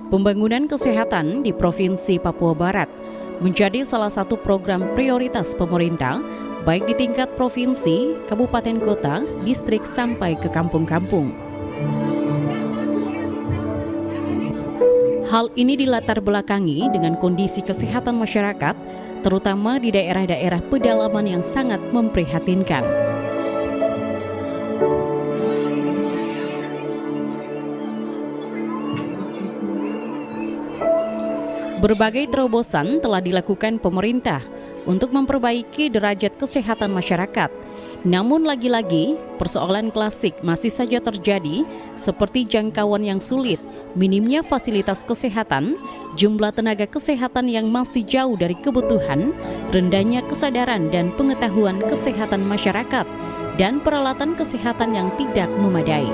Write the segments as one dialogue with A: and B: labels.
A: Pembangunan kesehatan di Provinsi Papua Barat menjadi salah satu program prioritas pemerintah, baik di tingkat provinsi, kabupaten kota, distrik sampai ke kampung-kampung. Hal ini dilatar belakangi dengan kondisi kesehatan masyarakat, terutama di daerah-daerah pedalaman yang sangat memprihatinkan. Berbagai terobosan telah dilakukan pemerintah untuk memperbaiki derajat kesehatan masyarakat. Namun lagi-lagi, persoalan klasik masih saja terjadi seperti jangkauan yang sulit, minimnya fasilitas kesehatan, jumlah tenaga kesehatan yang masih jauh dari kebutuhan, rendahnya kesadaran dan pengetahuan kesehatan masyarakat, dan peralatan kesehatan yang tidak memadai.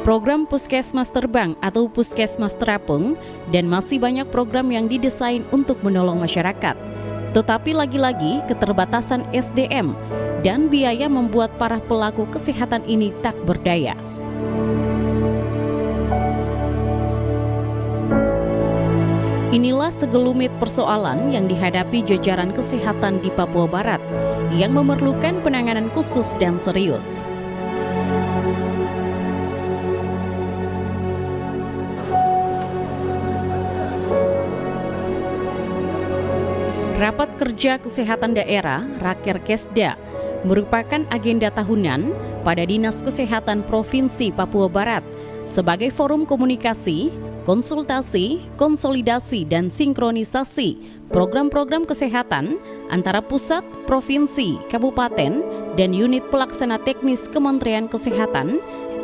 A: Program Puskesmas Terbang atau Puskesmas Terapung dan masih banyak program yang didesain untuk menolong masyarakat. Tetapi lagi-lagi keterbatasan SDM dan biaya membuat para pelaku kesehatan ini tak berdaya. Inilah segelumit persoalan yang dihadapi jajaran kesehatan di Papua Barat yang memerlukan penanganan khusus dan serius. Rapat Kerja Kesehatan Daerah Raker Kesda merupakan agenda tahunan pada Dinas Kesehatan Provinsi Papua Barat sebagai forum komunikasi, konsultasi, konsolidasi, dan sinkronisasi program-program kesehatan antara pusat, provinsi, kabupaten, dan unit pelaksana teknis Kementerian Kesehatan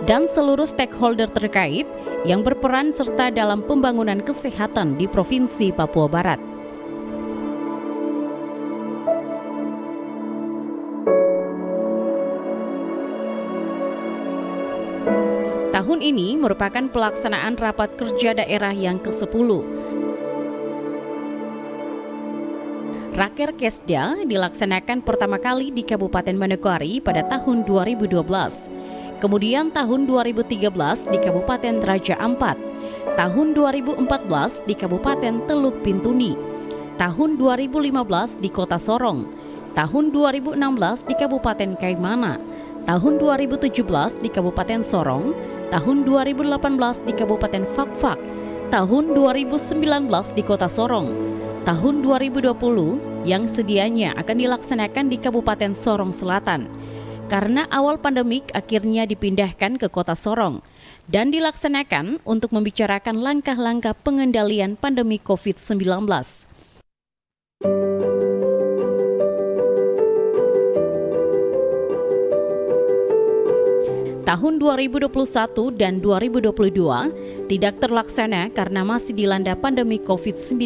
A: dan seluruh stakeholder terkait yang berperan serta dalam pembangunan kesehatan di Provinsi Papua Barat. Tahun ini merupakan pelaksanaan rapat kerja daerah yang ke-10. Raker Kesda dilaksanakan pertama kali di Kabupaten Manokwari pada tahun 2012. Kemudian tahun 2013 di Kabupaten Raja Ampat, tahun 2014 di Kabupaten Teluk Bintuni, tahun 2015 di Kota Sorong, tahun 2016 di Kabupaten Kaimana, tahun 2017 di Kabupaten Sorong, tahun 2018 di Kabupaten Fakfak, tahun 2019 di Kota Sorong, tahun 2020 yang sedianya akan dilaksanakan di Kabupaten Sorong Selatan. Karena awal pandemik akhirnya dipindahkan ke Kota Sorong dan dilaksanakan untuk membicarakan langkah-langkah pengendalian pandemi COVID-19. Tahun 2021 dan 2022 tidak terlaksana karena masih dilanda pandemi COVID-19.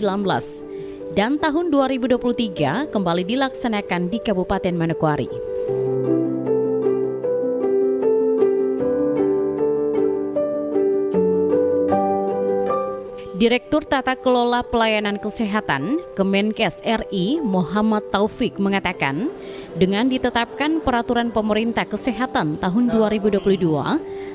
A: Dan tahun 2023 kembali dilaksanakan di Kabupaten Manokwari. Direktur Tata Kelola Pelayanan Kesehatan Kemenkes RI Muhammad Taufik mengatakan, dengan ditetapkan Peraturan Pemerintah Kesehatan tahun 2022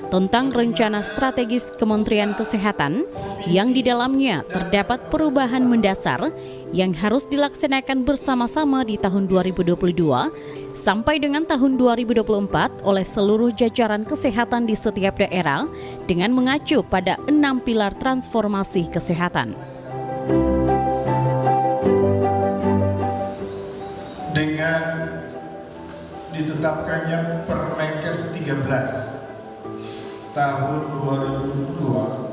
A: tentang Rencana Strategis Kementerian Kesehatan yang di dalamnya terdapat perubahan mendasar yang harus dilaksanakan bersama-sama di tahun 2022 sampai dengan tahun 2024 oleh seluruh jajaran kesehatan di setiap daerah dengan mengacu pada 6 pilar transformasi kesehatan.
B: Dengan ditetapkannya Permenkes 13 tahun 2022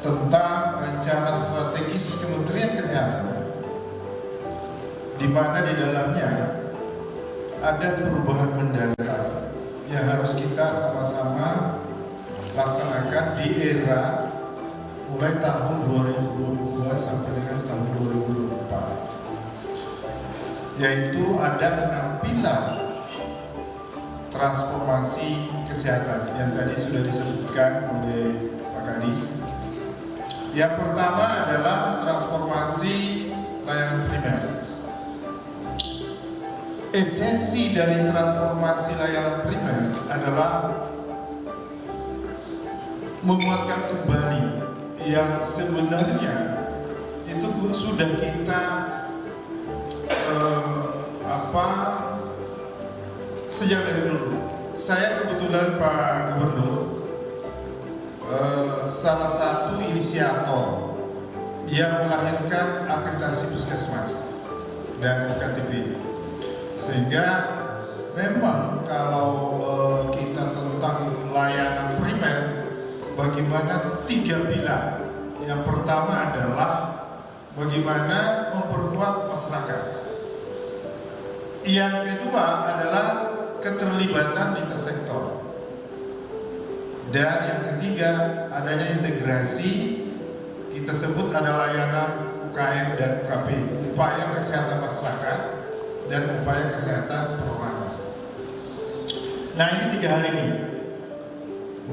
B: tentang Rencana Strategis Kementerian Kesehatan, di mana di dalamnya ada perubahan mendasar yang harus kita sama-sama laksanakan di era mulai tahun 2022 sampai dengan tahun 2024. Yaitu ada 6 pilar transformasi kesehatan yang tadi sudah disebutkan oleh Pak Kadis. Yang pertama adalah transformasi layanan primer. esensi dari transformasi layanan primer adalah menguatkan kembali yang sebenarnya itu pun sudah kita sejak dari dulu. Saya kebetulan Pak Gubernur salah satu inisiator yang melahirkan akreditasi puskesmas dan KTP, sehingga memang kalau kita tentang layanan primer, bagaimana 3 pilar. Yang pertama adalah bagaimana memperkuat masyarakat. Yang kedua adalah keterlibatan lintas sektor. Dan yang ketiga adanya integrasi, kita sebut ada layanan UKM dan UKP, upaya kesehatan masyarakat dan upaya kesehatan perorangan. Nah, ini 3 hal ini.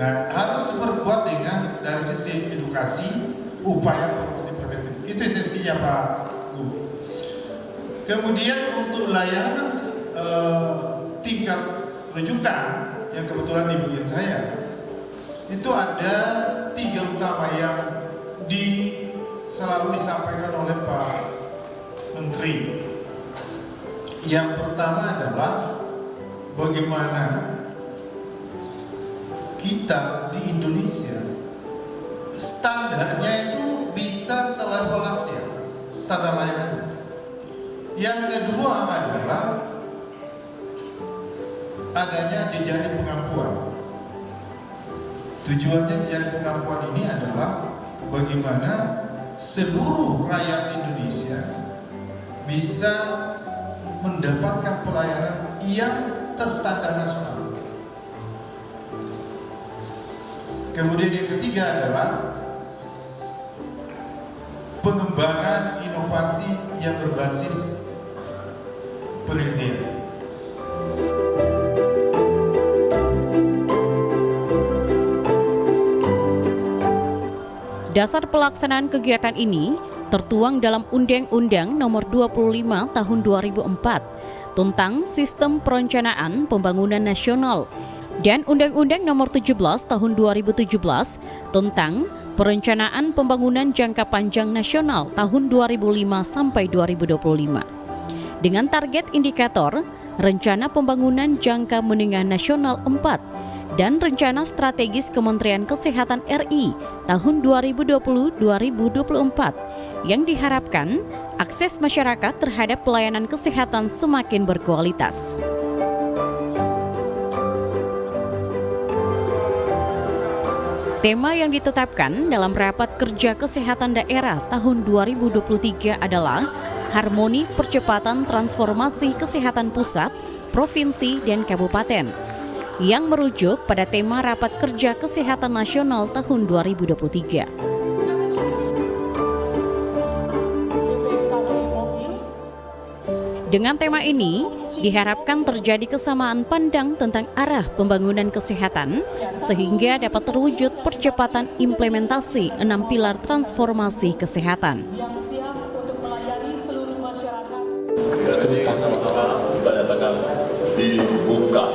B: Nah, harus diperkuat dengan dari sisi edukasi, upaya preventif. Itu esensinya Pak Bu. Kemudian untuk layanan tingkat rujukan yang kebetulan di bagian saya, itu ada 3 utama yang selalu disampaikan oleh Pak Menteri. Yang pertama adalah bagaimana kita di Indonesia standarnya itu bisa selevel Asia, standar layanan. Yang kedua adalah adanya jejaring pengampuan. Tujuannya jejaring pengampuan ini adalah bagaimana seluruh rakyat Indonesia bisa mendapatkan pelayanan yang terstandar nasional. Kemudian yang ketiga adalah pengembangan inovasi yang berbasis penelitian.
A: Dasar pelaksanaan kegiatan ini tertuang dalam Undang-Undang Nomor 25 Tahun 2004 tentang Sistem Perencanaan Pembangunan Nasional dan Undang-Undang Nomor 17 Tahun 2017 tentang Perencanaan Pembangunan Jangka Panjang Nasional tahun 2005 sampai 2025. Dengan target indikator Rencana Pembangunan Jangka Menengah Nasional 4 dan Rencana Strategis Kementerian Kesehatan RI tahun 2020-2024 yang diharapkan akses masyarakat terhadap pelayanan kesehatan semakin berkualitas. Tema yang ditetapkan dalam Rapat Kerja Kesehatan Daerah tahun 2023 adalah Harmoni Percepatan Transformasi Kesehatan Pusat, Provinsi, dan Kabupaten, yang merujuk pada tema Rapat Kerja Kesehatan Nasional tahun 2023. Dengan tema ini, diharapkan terjadi kesamaan pandang tentang arah pembangunan kesehatan, sehingga dapat terwujud percepatan implementasi 6 pilar transformasi kesehatan.
C: Ini sama-sama kita nyatakan dibuka.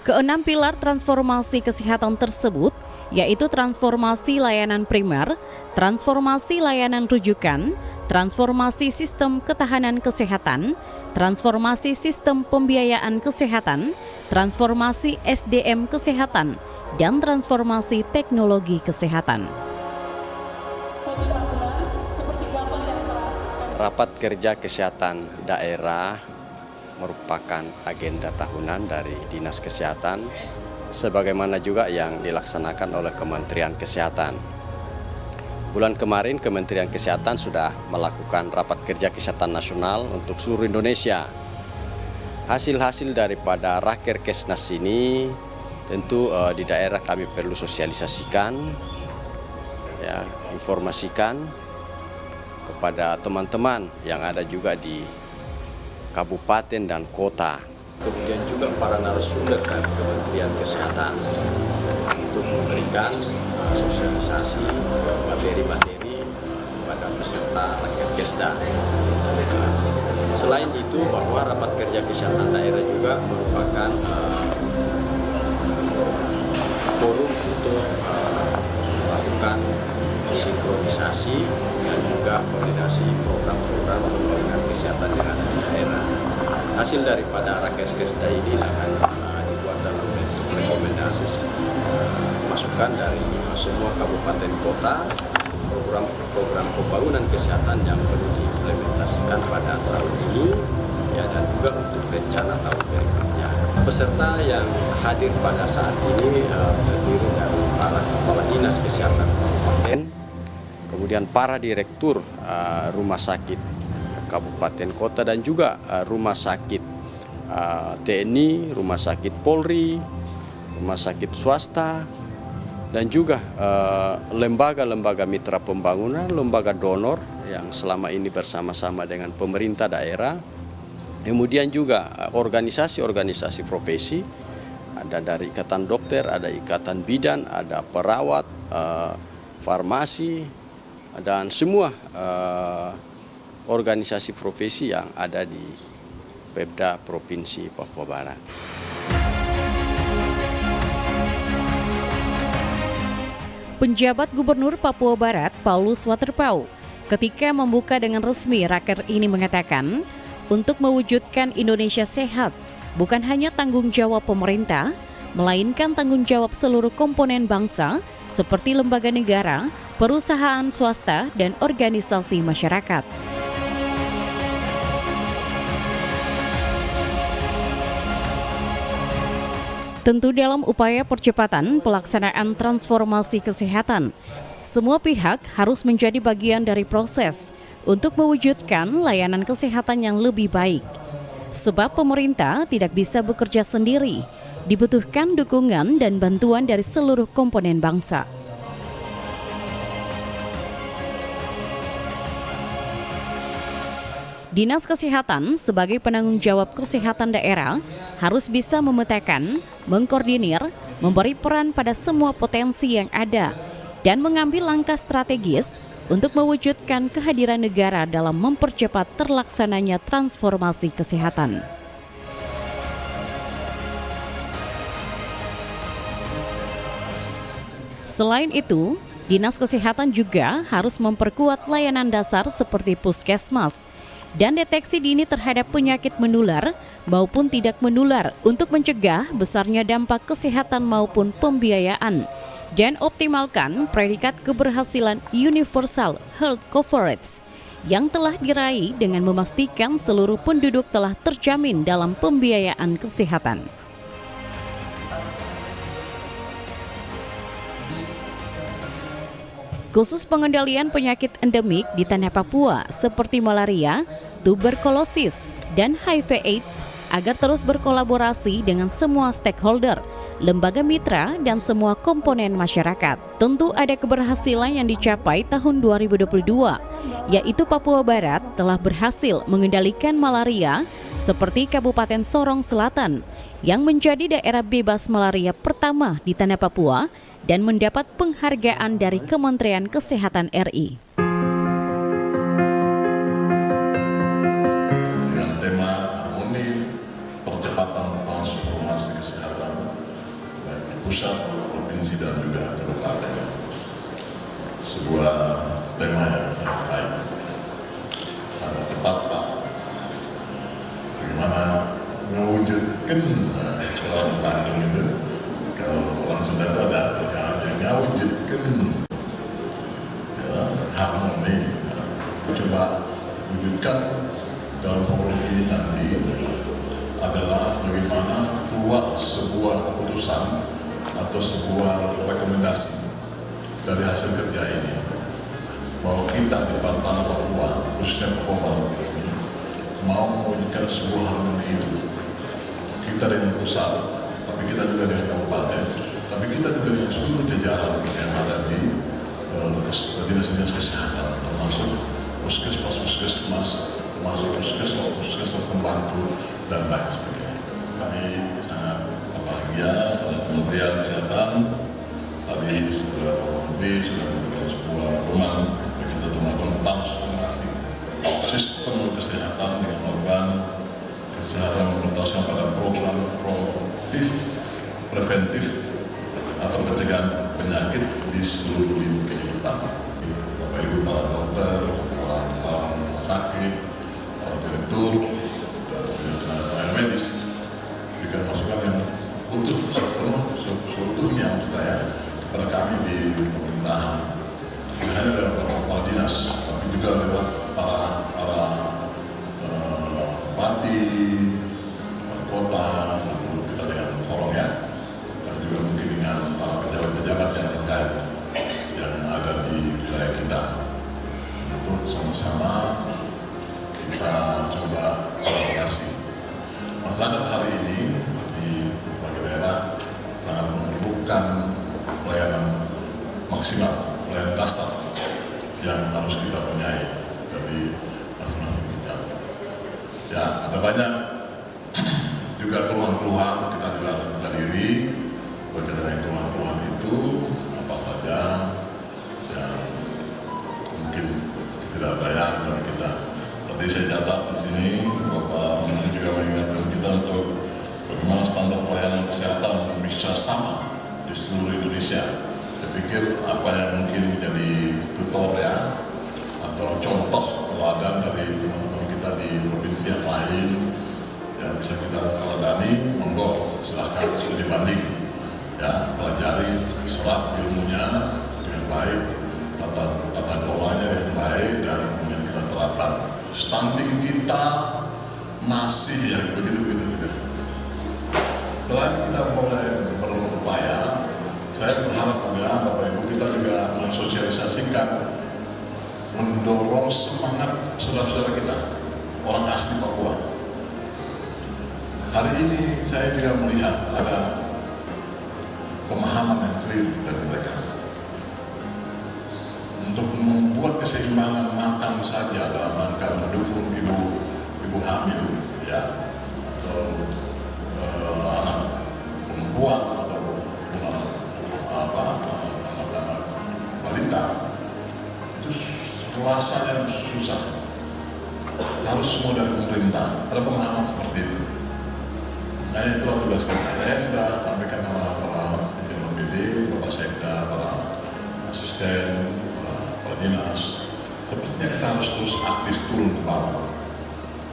A: Keenam pilar transformasi kesehatan tersebut yaitu transformasi layanan primer, transformasi layanan rujukan, transformasi sistem ketahanan kesehatan, transformasi sistem pembiayaan kesehatan, transformasi SDM kesehatan, dan transformasi teknologi kesehatan.
D: Rapat Kerja Kesehatan Daerah merupakan agenda tahunan dari Dinas Kesehatan, sebagaimana juga yang dilaksanakan oleh Kementerian Kesehatan. Bulan kemarin Kementerian Kesehatan sudah melakukan Rapat Kerja Kesehatan Nasional untuk seluruh Indonesia. Hasil-hasil daripada Raker Kesnas ini tentu di daerah kami perlu sosialisasikan, ya, informasikan kepada teman-teman yang ada juga di kabupaten dan kota. Kemudian juga para narasumber dari Kementerian Kesehatan. untuk memberikan sosialisasi materi-materi kepada peserta rakyat Kesda. Selain itu, bahwa rapat kerja kesehatan daerah juga merupakan forum untuk melakukan sinkronisasi dan juga koordinasi program-program pembangunan kesehatan yang ada di daerah. Hasil daripada rakernas Kesda ini akan dibuat dalam bentuk rekomendasi masukan dari semua kabupaten kota, program pembangunan kesehatan yang perlu diimplementasikan pada tahun ini, ya, dan juga untuk rencana tahun berikutnya. Peserta yang hadir pada saat ini terdiri dari para kepala dinas kesehatan kabupaten, kemudian para direktur rumah sakit kabupaten kota dan juga rumah sakit TNI, rumah sakit Polri, rumah sakit swasta, dan juga lembaga-lembaga mitra pembangunan, lembaga donor yang selama ini bersama-sama dengan pemerintah daerah. Kemudian juga organisasi-organisasi profesi, ada dari ikatan dokter, ada ikatan bidan, ada perawat, farmasi, dan semua organisasi profesi yang ada di Pemda Provinsi Papua Barat.
A: Penjabat Gubernur Papua Barat, Paulus Waterpauw, ketika membuka dengan resmi raker ini mengatakan, untuk mewujudkan Indonesia sehat, bukan hanya tanggung jawab pemerintah, melainkan tanggung jawab seluruh komponen bangsa, seperti lembaga negara, perusahaan swasta, dan organisasi masyarakat. Tentu dalam upaya percepatan pelaksanaan transformasi kesehatan, semua pihak harus menjadi bagian dari proses untuk mewujudkan layanan kesehatan yang lebih baik. Sebab pemerintah tidak bisa bekerja sendiri, dibutuhkan dukungan dan bantuan dari seluruh komponen bangsa. Dinas Kesehatan sebagai penanggung jawab kesehatan daerah harus bisa memetakan, mengkoordinir, memberi peran pada semua potensi yang ada, dan mengambil langkah strategis untuk mewujudkan kehadiran negara dalam mempercepat terlaksananya transformasi kesehatan. Selain itu, Dinas Kesehatan juga harus memperkuat layanan dasar seperti puskesmas dan deteksi dini terhadap penyakit menular maupun tidak menular untuk mencegah besarnya dampak kesehatan maupun pembiayaan, dan optimalkan predikat keberhasilan universal health coverage yang telah diraih dengan memastikan seluruh penduduk telah terjamin dalam pembiayaan kesehatan. Khusus pengendalian penyakit endemik di tanah Papua seperti malaria, tuberkulosis, dan HIV/AIDS agar terus berkolaborasi dengan semua stakeholder, lembaga mitra, dan semua komponen masyarakat. Tentu ada keberhasilan yang dicapai tahun 2022, yaitu Papua Barat telah berhasil mengendalikan malaria seperti Kabupaten Sorong Selatan yang menjadi daerah bebas malaria pertama di tanah Papua dan mendapat penghargaan dari Kementerian Kesehatan RI.
C: Dengan tema harmoni percepatan transformasi kesehatan baik di pusat, provinsi, dan juga kabupaten. Sebuah tema yang sangat baik. Sangat tepat, Pak. Bagaimana mewujudkan orang Bandung itu, kalau orang Sunda itu ada perkaranya, mewujudkan harmoni. Coba wujudkan dalam forum ini nanti adalah bagaimana keluar sebuah keputusan atau sebuah rekomendasi dari hasil kerja ini, bahwa kita di tanah Papua, khususnya Papua Barat ini, mau mewujudkan sebuah harmoni itu. Kita dengan pusat, tapi kita juga dengan kabupaten, tapi kita juga dengan seluruh jajaran yang ada di dinas-dinas kesehatan, termasuk puskesmas, termasuk puskesmas pembantu, dan lain sebagainya. Kami sangat bahagia pada Kementerian Kesehatan Saudara Menteri sudah memberikan sebuah pedoman bagi kita untuk melakukan transformasi sistem kesehatan dengan melakukan kesehatan memprioritaskan pada program proaktif preventif atau pencegahan penyakit di seluruh lini kehidupan. Bapak Ibu para dokter, para kepala rumah sakit, para direktur, dan tenaga medis juga masukan yang utuh seutuhnya menurut saya kepada kami di pemerintahan, tidak hanya lewat kepala dinas, tapi juga lewat para bupati, wali kota, kita dengan forumnya, dan juga mungkin dengan para pejabat-pejabat yang terkait yang ada di wilayah kita, untuk sama-sama kita coba kolaborasi. Masyarakat hari ini di berbagai daerah sangat memerlukan pelayanan maksimal, pelayanan dasar yang harus kita punyai dari masing-masing kita. Ya, ada banyak juga keluhan-keluhan, kita juga harus menghadiri berkaitan dengan keluhan-keluhan itu, apa saja yang mungkin ketidakberdayaan dari kita. Tadi saya catat di sini, Bapak Menteri juga mengingatkan kita untuk bagaimana standar pelayanan kesehatan bisa sama di seluruh Indonesia. Saya pikir apa yang mungkin menjadi tutorial atau contoh teladan dari teman-teman kita di provinsi yang lain yang bisa kita teladani, monggo silahkan studi banding, ya, pelajari, serap ilmunya dengan baik, tata kelolanya dengan baik, dan kemudian kita terapkan. Stunting kita masih yang begitu-begitu. Selain kita mulai berupaya, saya berharap juga Bapak Ibu kita juga mensosialisasikan, mendorong semangat saudara-saudara kita, orang asli Papua. Hari ini saya juga melihat ada pemahaman yang keliru dari mereka. Untuk membuat keseimbangan makan saja dalam rangka mendukung ibu hamil, ya, atau anak perempuan atau anak-anak balita, itu rasanya susah. Harus semua dari pemerintah. Ada pemahaman seperti itu. Nah, itulah tugas kita. Saya sudah sampaikan sama para PD, Bapak Sekda, para asisten, para dinas. Sepertinya kita harus terus aktif turun ke bawah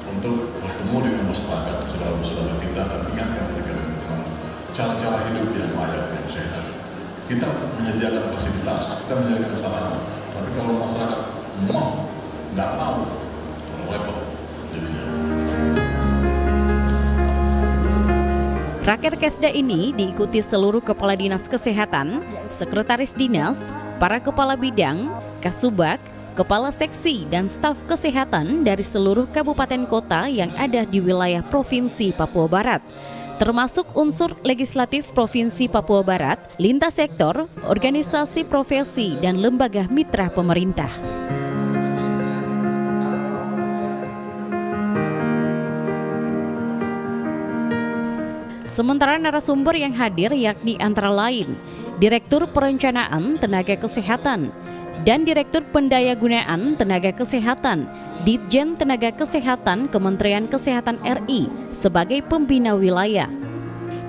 C: untuk bertemu dengan masyarakat, saudara-saudara kita, dan ingatkan mereka tentang cara-cara hidup yang layak, yang sehat. Kita menyediakan fasilitas, kita menyediakan sarana, tapi kalau masyarakat nggak mau, repot jadinya.
A: Raker Kesda ini diikuti seluruh Kepala Dinas Kesehatan, Sekretaris Dinas, para Kepala Bidang, Kasubag, Kepala Seksi, dan staf kesehatan dari seluruh kabupaten kota yang ada di wilayah Provinsi Papua Barat, termasuk unsur legislatif Provinsi Papua Barat, lintas sektor, organisasi profesi, dan lembaga mitra pemerintah. Sementara narasumber yang hadir yakni antara lain Direktur Perencanaan Tenaga Kesehatan dan Direktur Pendayagunaan Tenaga Kesehatan, Ditjen Tenaga Kesehatan Kementerian Kesehatan RI sebagai pembina wilayah,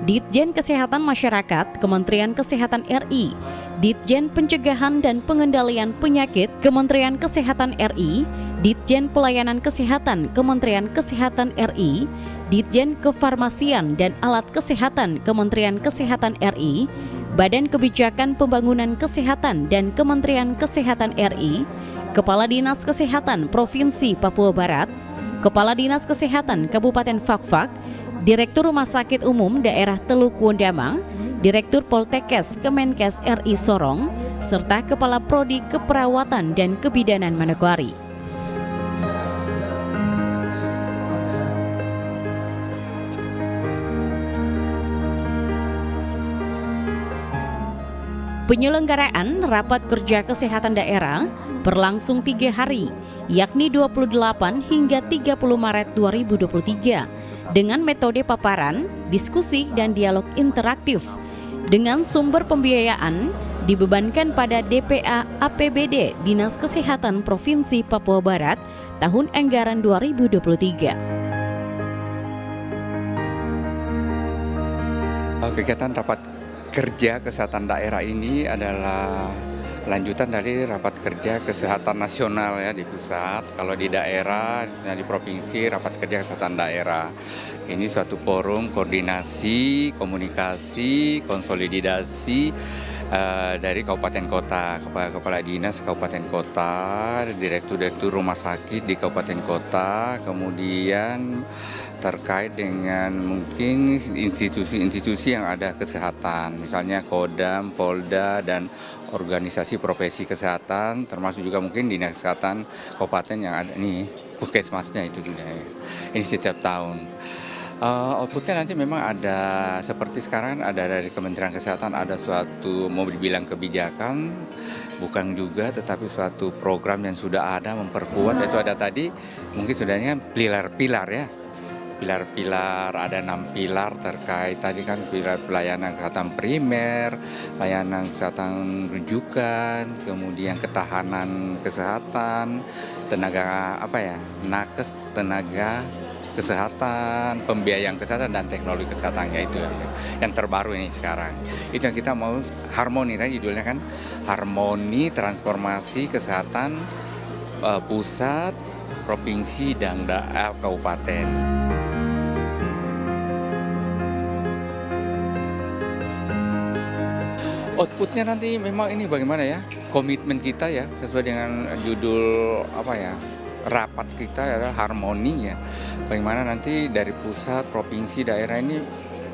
A: Ditjen Kesehatan Masyarakat Kementerian Kesehatan RI, Ditjen Pencegahan dan Pengendalian Penyakit Kementerian Kesehatan RI, Ditjen Pelayanan Kesehatan Kementerian Kesehatan RI, Ditjen Kefarmasian dan Alat Kesehatan Kementerian Kesehatan RI, Badan Kebijakan Pembangunan Kesehatan dan Kementerian Kesehatan RI, Kepala Dinas Kesehatan Provinsi Papua Barat, Kepala Dinas Kesehatan Kabupaten Fakfak, Direktur Rumah Sakit Umum Daerah Teluk Wondamang, Direktur Poltekkes Kemenkes RI Sorong, serta Kepala Prodi Keperawatan dan Kebidanan Manokwari. Penyelenggaraan Rapat Kerja Kesehatan Daerah berlangsung 3 hari, yakni 28 hingga 30 Maret 2023, dengan metode paparan, diskusi, dan dialog interaktif, dengan sumber pembiayaan dibebankan pada DPA APBD Dinas Kesehatan Provinsi Papua Barat tahun anggaran 2023.
E: Kegiatan rapat kerja kesehatan daerah ini adalah lanjutan dari rapat kerja kesehatan nasional ya di pusat. Kalau di daerah, di provinsi rapat kerja kesehatan daerah. Ini suatu forum koordinasi, komunikasi, konsolidasi dari kabupaten kota, kepala dinas kabupaten kota, direktur rumah sakit di kabupaten kota, kemudian terkait dengan mungkin institusi-institusi yang ada kesehatan, misalnya Kodam, Polda, dan organisasi profesi kesehatan, termasuk juga mungkin dinas kesehatan kabupaten yang ada nih, puskesmasnya itu juga. Ini setiap tahun. Outputnya nanti memang ada, seperti sekarang ada dari Kementerian Kesehatan ada suatu, mau dibilang kebijakan, bukan juga, tetapi suatu program yang sudah ada memperkuat, yaitu ada tadi, mungkin sudahnya pilar-pilar ya. Pilar-pilar, ada 6 pilar terkait tadi kan pilar pelayanan kesehatan primer, pelayanan kesehatan rujukan, kemudian ketahanan kesehatan, tenaga nakes, tenaga kesehatan, pembiayaan kesehatan dan teknologi kesehatannya itu yang terbaru ini sekarang. Itu yang kita mau harmoni tadi judulnya kan, harmoni transformasi kesehatan pusat, provinsi dan kabupaten. Outputnya nanti memang ini bagaimana ya, komitmen kita ya, sesuai dengan judul rapat kita adalah harmoni ya. Bagaimana nanti dari pusat, provinsi, daerah ini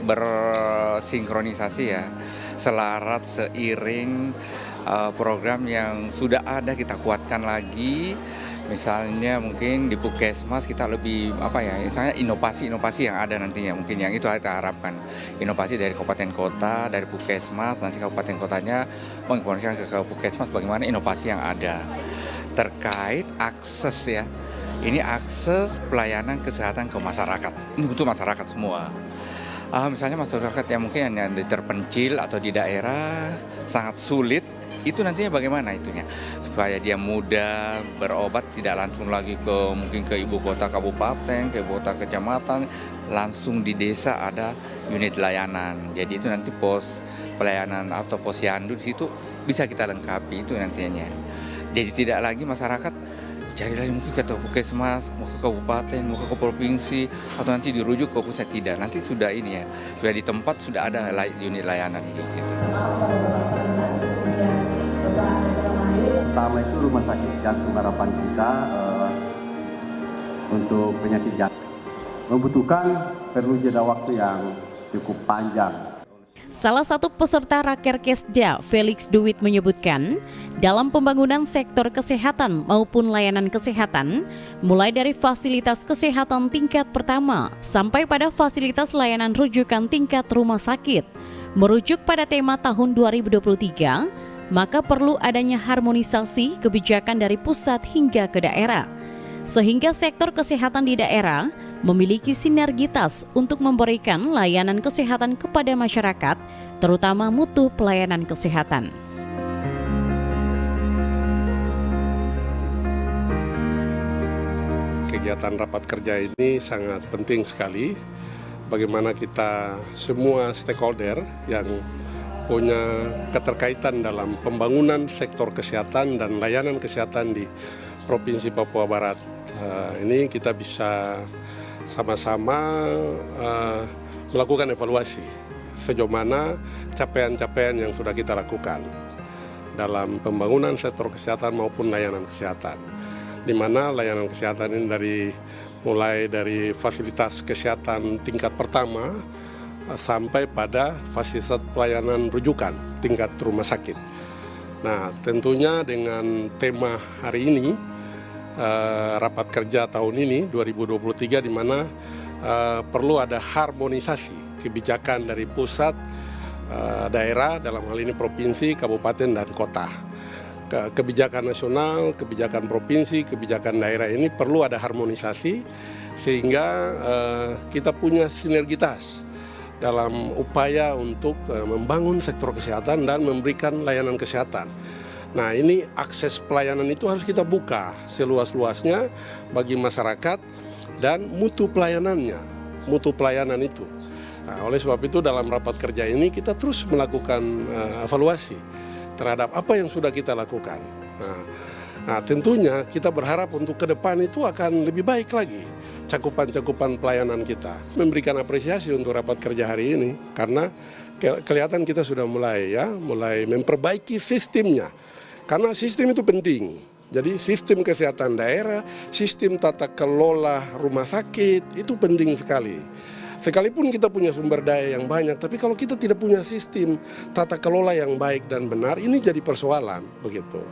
E: bersinkronisasi ya, selaras seiring program yang sudah ada kita kuatkan lagi. Misalnya mungkin di Puskesmas kita lebih misalnya inovasi-inovasi yang ada nantinya, mungkin yang itu kita harapkan. Inovasi dari kabupaten kota, dari Puskesmas, nanti kabupaten kotanya menginformasikan ke Puskesmas bagaimana inovasi yang ada. Terkait akses ya, ini akses pelayanan kesehatan ke masyarakat, ini untuk masyarakat semua. Misalnya masyarakat yang mungkin yang terpencil atau di daerah sangat sulit, itu nantinya bagaimana itunya supaya dia mudah berobat, tidak langsung lagi mungkin ke ibu kota kabupaten, ke ibu kota kecamatan, langsung di desa ada unit layanan. Jadi itu nanti pos pelayanan atau posyandu di situ bisa kita lengkapi itu nantinya. Jadi tidak lagi masyarakat cari lagi mungkin ke puskesmas, mau ke kabupaten, mau ke provinsi, atau nanti dirujuk ke pusat, tidak. Nanti sudah ini ya, sudah di tempat sudah ada unit layanan di situ.
F: Pertama itu rumah sakit jantung harapan kita untuk penyakit jantung membutuhkan perlu jeda waktu yang cukup panjang.
A: Salah satu peserta Rakerkesda, Felix Duwit menyebutkan, dalam pembangunan sektor kesehatan maupun layanan kesehatan, mulai dari fasilitas kesehatan tingkat pertama sampai pada fasilitas layanan rujukan tingkat rumah sakit, merujuk pada tema tahun 2023, maka perlu adanya harmonisasi kebijakan dari pusat hingga ke daerah, sehingga sektor kesehatan di daerah memiliki sinergitas untuk memberikan layanan kesehatan kepada masyarakat, terutama mutu pelayanan kesehatan.
G: Kegiatan rapat kerja ini sangat penting sekali, bagaimana kita semua stakeholder yang punya keterkaitan dalam pembangunan sektor kesehatan dan layanan kesehatan di Provinsi Papua Barat. Ini kita bisa sama-sama melakukan evaluasi sejauh mana capaian-capaian yang sudah kita lakukan dalam pembangunan sektor kesehatan maupun layanan kesehatan. Di mana layanan kesehatan ini mulai dari fasilitas kesehatan tingkat pertama sampai pada fasilitas pelayanan rujukan tingkat rumah sakit. Nah, tentunya dengan tema hari ini, rapat kerja tahun ini 2023, di mana perlu ada harmonisasi kebijakan dari pusat, daerah, dalam hal ini provinsi, kabupaten, dan kota. Kebijakan nasional, kebijakan provinsi, kebijakan daerah ini perlu ada harmonisasi sehingga kita punya sinergitas dalam upaya untuk membangun sektor kesehatan dan memberikan layanan kesehatan. Nah, ini akses pelayanan itu harus kita buka seluas-luasnya bagi masyarakat dan mutu pelayanannya, mutu pelayanan itu. Nah, oleh sebab itu dalam rapat kerja ini kita terus melakukan evaluasi terhadap apa yang sudah kita lakukan. Nah, tentunya kita berharap untuk ke depan itu akan lebih baik lagi cakupan-cakupan pelayanan kita. Memberikan apresiasi untuk rapat kerja hari ini karena kelihatan kita sudah mulai memperbaiki sistemnya. Karena sistem itu penting. Jadi sistem kesehatan daerah, sistem tata kelola rumah sakit itu penting sekali. Sekalipun kita punya sumber daya yang banyak, tapi kalau kita tidak punya sistem tata kelola yang baik dan benar, ini jadi persoalan begitu.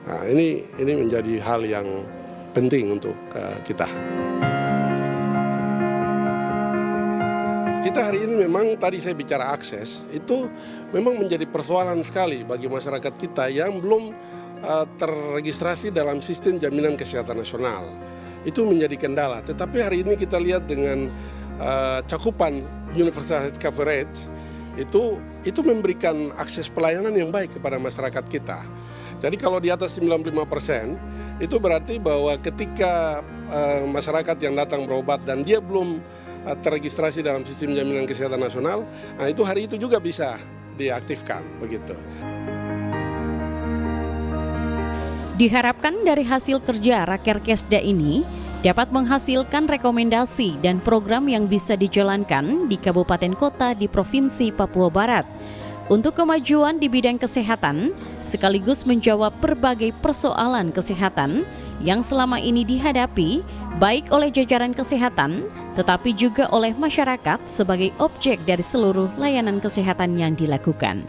G: Nah, ini menjadi hal yang penting untuk kita. Kita hari ini memang tadi saya bicara akses, itu memang menjadi persoalan sekali bagi masyarakat kita yang belum terregistrasi dalam sistem jaminan kesehatan nasional. Itu menjadi kendala, tetapi hari ini kita lihat dengan cakupan universal health coverage, itu memberikan akses pelayanan yang baik kepada masyarakat kita. Jadi kalau di atas 95%, itu berarti bahwa ketika masyarakat yang datang berobat dan dia belum terregistrasi dalam sistem jaminan kesehatan nasional, nah itu hari itu juga bisa diaktifkan begitu.
A: Diharapkan dari hasil kerja Rakerkesda ini dapat menghasilkan rekomendasi dan program yang bisa dijalankan di kabupaten kota di Provinsi Papua Barat untuk kemajuan di bidang kesehatan, sekaligus menjawab berbagai persoalan kesehatan yang selama ini dihadapi baik oleh jajaran kesehatan, tetapi juga oleh masyarakat sebagai objek dari seluruh layanan kesehatan yang dilakukan.